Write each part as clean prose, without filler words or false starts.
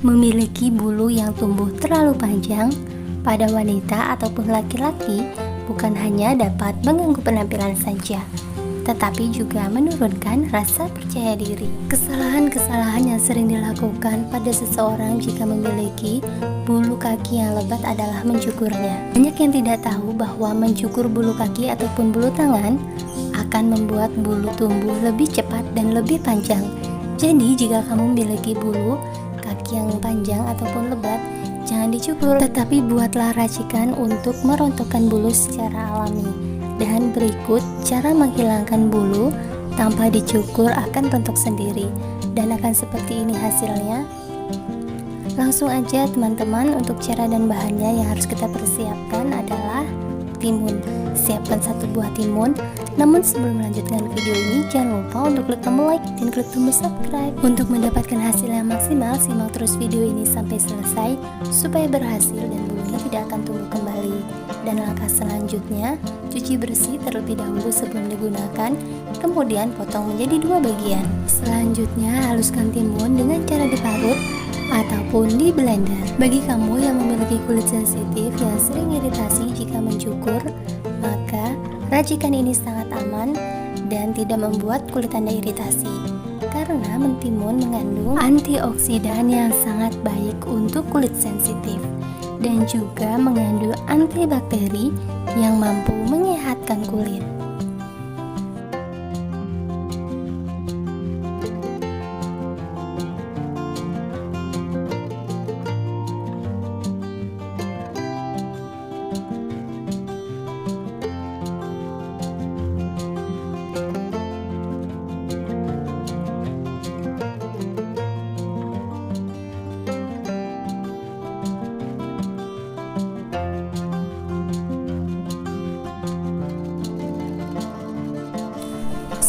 Memiliki bulu yang tumbuh terlalu panjang pada wanita ataupun laki-laki bukan hanya dapat mengganggu penampilan saja, tetapi juga menurunkan rasa percaya diri. Kesalahan-kesalahan yang sering dilakukan pada seseorang jika memiliki bulu kaki yang lebat adalah mencukurnya. Banyak yang tidak tahu bahwa mencukur bulu kaki ataupun bulu tangan akan membuat bulu tumbuh lebih cepat dan lebih panjang. Jadi jika kamu memiliki bulu kaki yang panjang ataupun lebat, jangan dicukur, tetapi buatlah racikan untuk merontokkan bulu secara alami. Dan berikut cara menghilangkan bulu tanpa dicukur akan rontok sendiri, dan akan seperti ini hasilnya. Langsung aja teman-teman, untuk cara dan bahannya yang harus kita persiapkan adalah timun. Siapkan 1 buah timun. Namun sebelum melanjutkan video ini, jangan lupa untuk klik tombol like dan klik tombol subscribe. Untuk mendapatkan hasil yang maksimal, simak terus video ini sampai selesai supaya berhasil dan bulunya tidak akan tumbuh kembali. Dan langkah selanjutnya, cuci bersih terlebih dahulu sebelum digunakan, kemudian potong menjadi 2 bagian. Selanjutnya, haluskan timun dengan cara diparut ataupun di blender. Bagi kamu yang memiliki kulit sensitif yang sering iritasi jika mencukur, maka racikan ini sangat aman dan tidak membuat kulit Anda iritasi, karena mentimun mengandung antioksidan yang sangat baik untuk kulit sensitif dan juga mengandung antibakteri yang mampu menyehatkan kulit.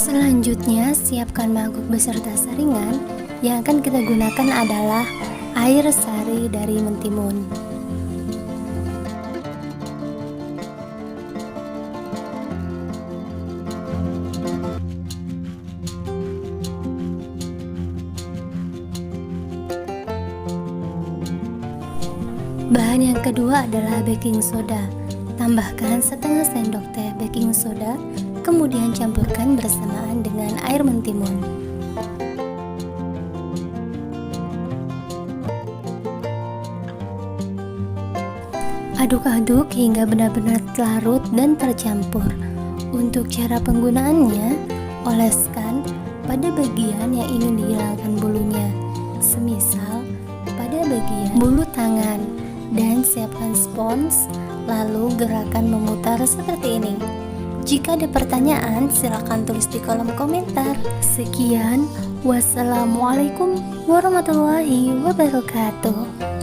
Selanjutnya, siapkan mangkuk beserta saringan. Yang akan kita gunakan adalah air sari dari mentimun. Bahan yang kedua adalah baking soda. Tambahkan setengah sendok teh baking soda, kemudian campurkan bersamaan dengan air mentimun. Aduk-aduk hingga benar-benar larut dan tercampur. Untuk cara penggunaannya, oleskan pada bagian yang ingin dihilangkan bulunya, semisal pada bagian bulu tangan, dan siapkan spons, lalu gerakan memutar seperti ini. Jika ada pertanyaan, silakan tulis di kolom komentar. Sekian, wassalamualaikum warahmatullahi wabarakatuh.